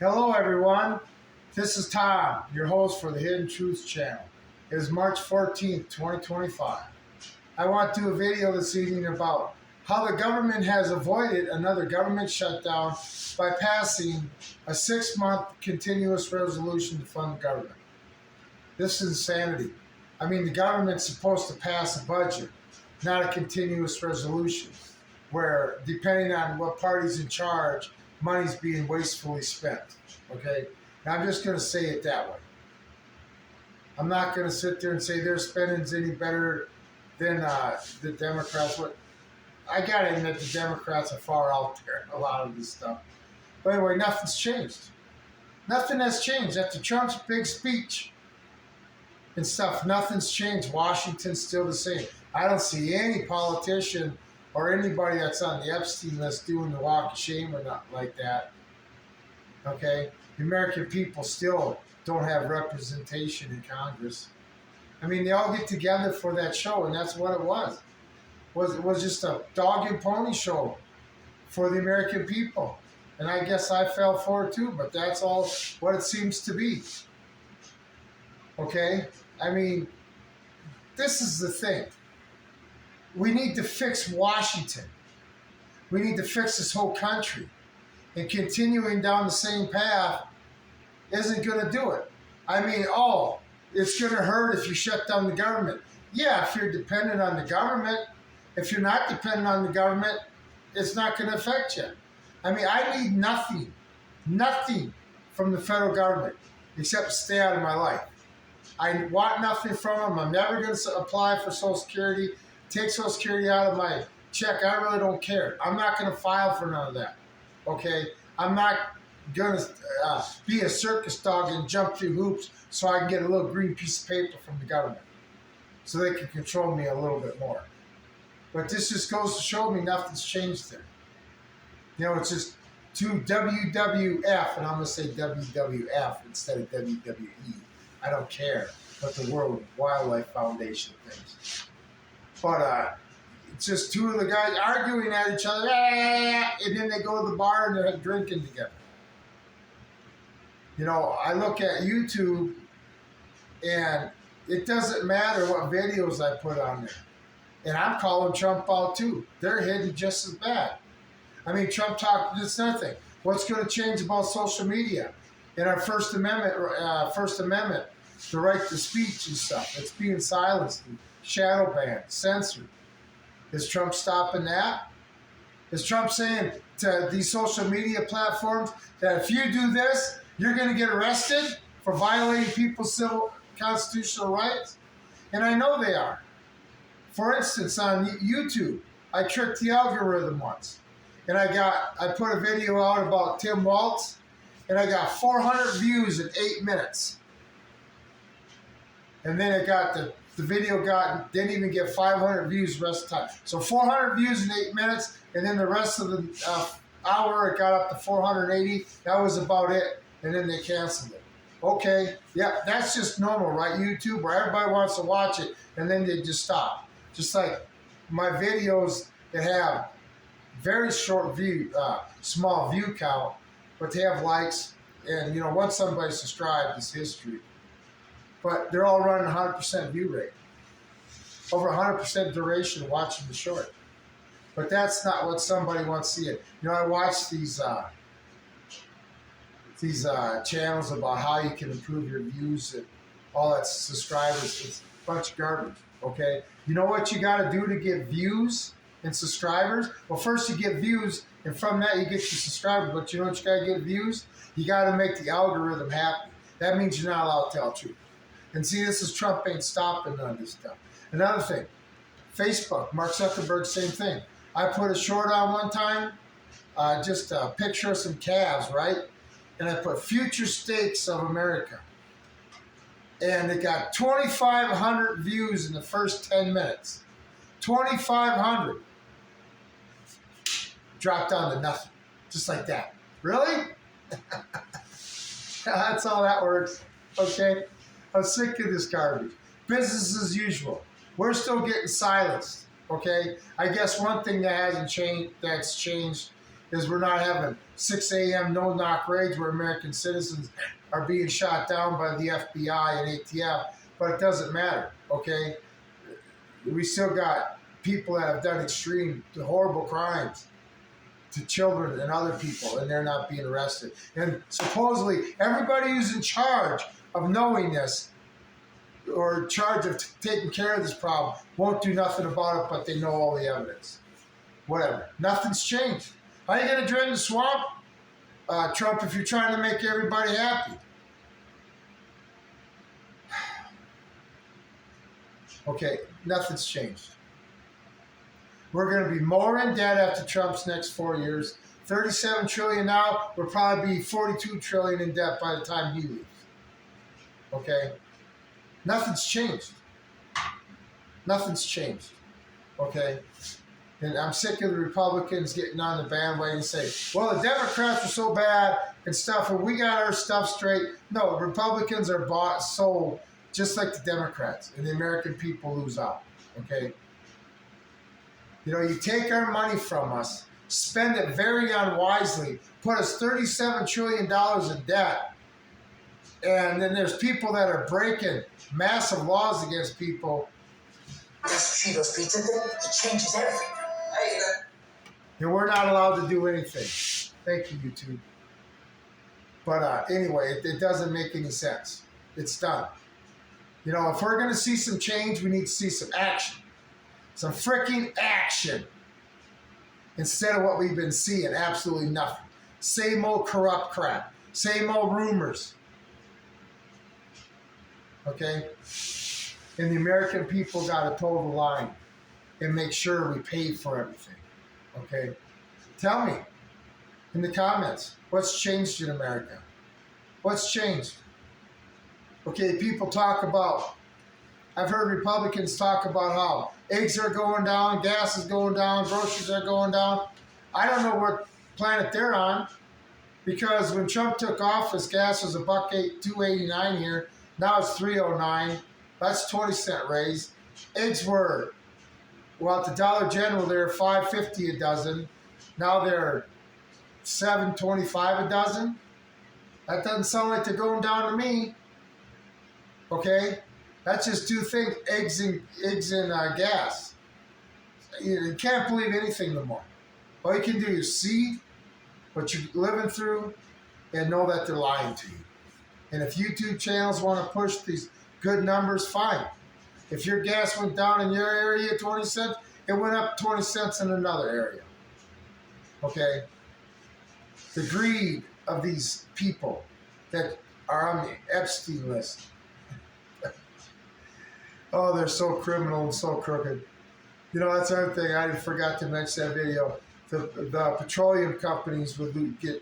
Hello, everyone. This is Tom, your host for the Hidden Truths channel. It is March 14th, 2025. I want to do a video this evening about how the government has avoided another government shutdown by passing a 6-month continuous resolution to fund the government. This is insanity. I mean, the government's supposed to pass a budget, not a continuous resolution, where depending on what party's in charge, money's being wastefully spent. Okay? Now, I'm just going to say it that way. I'm not going to sit there and say their spending's any better than the Democrats. I got to admit the Democrats are far out there in a lot of this stuff. But anyway, nothing's changed. Nothing has changed. After Trump's big speech and stuff, nothing's changed. Washington's still the same. I don't see any politician or anybody that's on the Epstein list doing the walk of shame or nothing like that. Okay? The American people still don't have representation in Congress. I mean, they all get together for that show, and that's what it was. It was just a dog and pony show for the American people. And I guess I fell for it too, but that's all what it seems to be. Okay? I mean, this is the thing. We need to fix Washington. We need to fix this whole country. And continuing down the same path isn't going to do it. I mean, it's going to hurt if you shut down the government. Yeah, if you're dependent on the government. If you're not dependent on the government, it's not going to affect you. I mean, I need nothing from the federal government except stay out of my life. I want nothing from them. I'm never going to apply for Social Security. Take Social Security out of my check. I really don't care. I'm not going to file for none of that. Okay? I'm not going to be a circus dog and jump through hoops so I can get a little green piece of paper from the government so they can control me a little bit more. But this just goes to show me nothing's changed there. You know, it's just to WWF, and I'm going to say WWF instead of WWE. I don't care what the World Wildlife Foundation thinks. But it's just two of the guys arguing at each other, and then they go to the bar and they're drinking together. You know, I look at YouTube, and it doesn't matter what videos I put on there. And I'm calling Trump out too. They're hidden just as bad. I mean, Trump talked this other thing. What's going to change about social media? In our First Amendment, the right to speech and stuff, it's being silenced, and shadow banned, censored. Is Trump stopping that? Is Trump saying to these social media platforms that if you do this, you're going to get arrested for violating people's civil constitutional rights? And I know they are. For instance, on YouTube, I tricked the algorithm once. And I put a video out about Tim Walz, and I got 400 views in 8 minutes. And then the video didn't even get 500 views the rest of the time. So 400 views in 8 minutes, and then the rest of the hour it got up to 480. That was about it, and then they canceled it. Okay, yeah, that's just normal, right? YouTube, where everybody wants to watch it, and then they just stop. Just like my videos that have very short small view count, but they have likes, and you know, once somebody's subscribed, it's history. But they're all running 100% view rate. Over 100% duration of watching the short. But that's not what somebody wants to see it. You know, I watch these channels about how you can improve your views and all that subscribers. It's a bunch of garbage, okay? You know what you got to do to get views and subscribers? Well, first you get views, and from that you get your subscribers. But you know what you got to get views? You got to make the algorithm happy. That means you're not allowed to tell the truth. And see, this is Trump ain't stopping none of this stuff. Another thing, Facebook, Mark Zuckerberg, same thing. I put a short on one time, just a picture of some calves, right? And I put future states of America. And it got 2,500 views in the first 10 minutes. 2,500. Dropped down to nothing. Just like that. Really? That's how that works. Okay? I'm sick of this garbage. Business as usual. We're still getting silenced. Okay? I guess one thing that hasn't changed, is we're not having 6 a.m. no-knock raids where American citizens are being shot down by the FBI and ATF, but it doesn't matter, okay? We still got people that have done extreme, horrible crimes to children and other people, and they're not being arrested. And supposedly, everybody who's in charge of knowing this or in charge of taking care of this problem won't do nothing about it, but they know all the evidence. Whatever. Nothing's changed. How are you going to drain the swamp, Trump, if you're trying to make everybody happy? Okay, nothing's changed. We're going to be more in debt after Trump's next 4 years. 37 trillion now, we'll probably be 42 trillion in debt by the time he leaves. Okay? Nothing's changed. Nothing's changed. Okay? And I'm sick of the Republicans getting on the bandwagon and saying, well, the Democrats are so bad and stuff, and we got our stuff straight. No, Republicans are bought, sold, just like the Democrats, and the American people lose out. Okay? You know, you take our money from us, spend it very unwisely, put us $37 trillion in debt, and then there's people that are breaking massive laws against people. This Cheetos pizza thing, it changes everything. And we're not allowed to do anything. Thank you, YouTube. But anyway, it doesn't make any sense. It's done. You know, if we're going to see some change, we need to see some action. Some freaking action. Instead of what we've been seeing, absolutely nothing. Same old corrupt crap. Same old rumors. Okay? And the American people got to toe the line and make sure we pay for everything. Okay? Tell me in the comments, what's changed in America? What's changed? Okay, people talk about, I've heard Republicans talk about how eggs are going down, gas is going down, groceries are going down. I don't know what planet they're on, because when Trump took office, gas was $2.89 here. Now it's $3.09. That's 20-cent raise. Eggs were, well, at the Dollar General, they're $5.50 a dozen. Now they're $7.25 a dozen. That doesn't sound like they're going down to me. Okay, that's just two things: eggs and gas. You can't believe anything no more. All you can do is see what you're living through and know that they're lying to you. And if YouTube channels want to push these good numbers, fine. If your gas went down in your area 20 cents, it went up 20 cents in another area. Okay? The greed of these people that are on the Epstein list. Oh, they're so criminal and so crooked. You know, that's another thing. I forgot to mention that video. The petroleum companies would get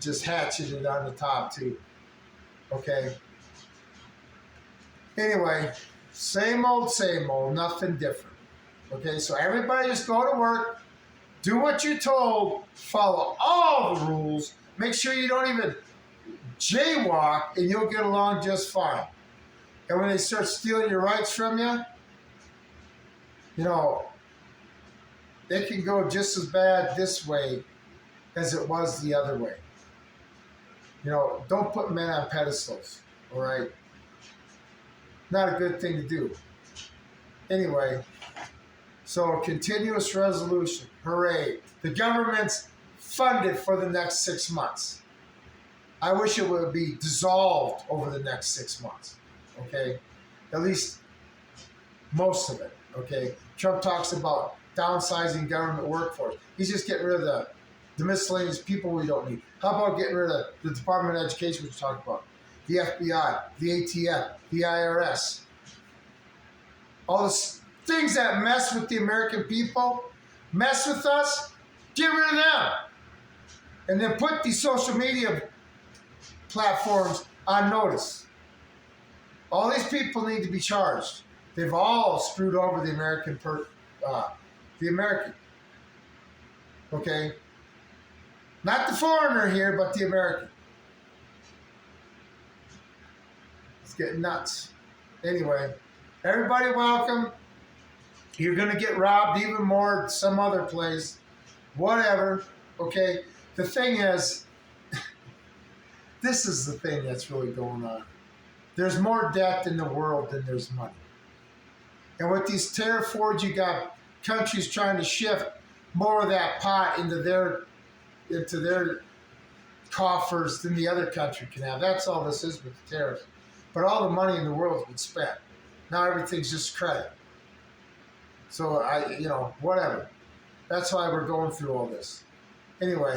just hatcheted on the top too. Okay. Anyway, same old, nothing different. Okay, so everybody just go to work, do what you're told, follow all the rules, make sure you don't even jaywalk, and you'll get along just fine. And when they start stealing your rights from you, you know, it can go just as bad this way as it was the other way. You know, don't put men on pedestals, all right? Not a good thing to do. Anyway, so continuous resolution, hooray. The government's funded for the next 6 months. I wish it would be dissolved over the next 6 months, okay? At least most of it, okay? Trump talks about downsizing government workforce. He's just getting rid of the miscellaneous people we don't need. How about getting rid of the Department of Education, which we talked about, the FBI, the ATF, the IRS, all the things that mess with the American people, mess with us, get rid of them. And then put these social media platforms on notice. All these people need to be charged. They've all screwed over the American, okay? Not the foreigner here, but the American. It's getting nuts. Anyway, everybody welcome. You're going to get robbed even more at some other place. Whatever. Okay? The thing is, this is the thing that's really going on. There's more debt in the world than there's money. And with these tariff wars, you got countries trying to shift more of that pot into their coffers than the other country can have. That's all this is with the tariffs. But all the money in the world has been spent. Now everything's just credit. So whatever. That's why we're going through all this. Anyway,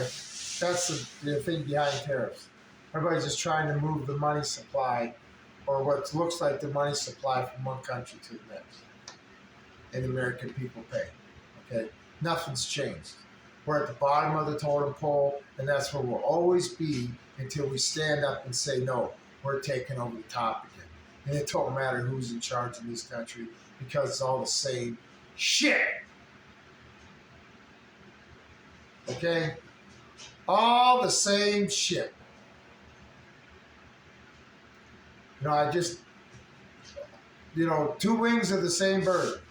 that's the thing behind tariffs. Everybody's just trying to move the money supply, or what looks like the money supply, from one country to the next. And the American people pay. Okay? Nothing's changed. We're at the bottom of the totem pole, and that's where we'll always be until we stand up and say, no, we're taking over the top again. And it don't matter who's in charge in this country, because it's all the same shit. Okay? All the same shit. Two wings of the same bird.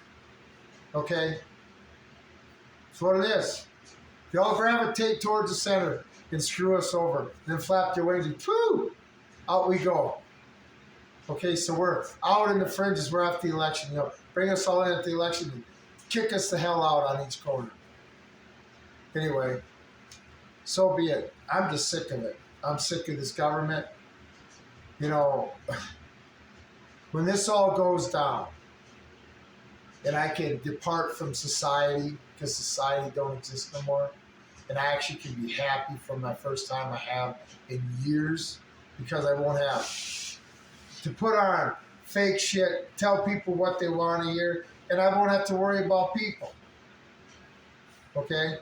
Okay? That's what it is. They all gravitate towards the center and screw us over. Then flap their wings and pooh! Out we go. Okay, so we're out in the fringes. We're after the election. Bring us all in at the election and kick us the hell out on each corner. Anyway, so be it. I'm just sick of it. I'm sick of this government. When this all goes down, and I can depart from society, because society don't exist no more, and I actually can be happy for my first time I have in years, because I won't have to put on fake shit, tell people what they want to hear, and I won't have to worry about people. Okay?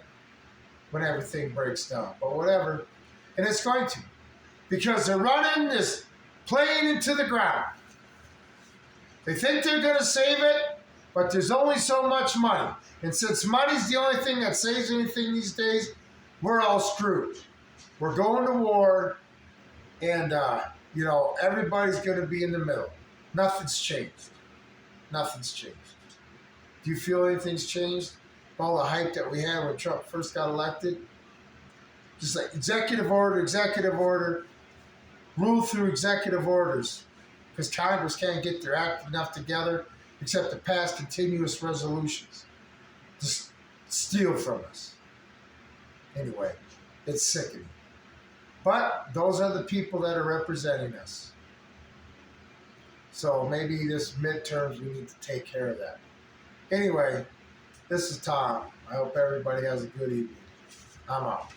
When everything breaks down. But whatever. And it's going to. Because they're running this plane into the ground. They think they're going to save it, but there's only so much money. And since money's the only thing that saves anything these days, we're all screwed. We're going to war, and, everybody's going to be in the middle. Nothing's changed. Nothing's changed. Do you feel anything's changed? All the hype that we had when Trump first got elected? Just like executive order, rule through executive orders. Because Congress can't get their act enough together except to pass continuous resolutions. Just steal from us. Anyway, it's sickening. But those are the people that are representing us. So maybe this midterms we need to take care of that. Anyway, this is Tom. I hope everybody has a good evening. I'm out.